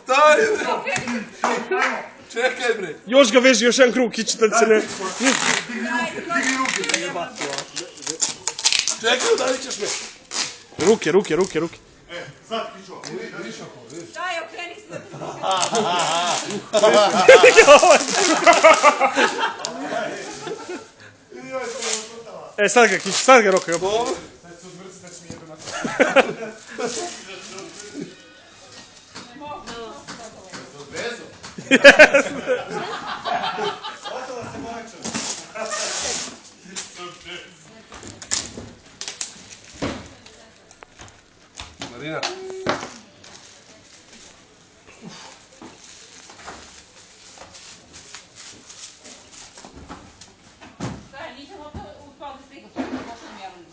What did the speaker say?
Stari, čekaj bre. Još ga veži, još jedan krug, ići da se ne... Digni ruke. Čekaj, da li ćeš me? Ruke. Sad kičo. Daj, okreni se. Sad ga kići, sad ga roka. Dobro. Marina. Daj, nisam uspala da stigla, to je pošlo mi javno.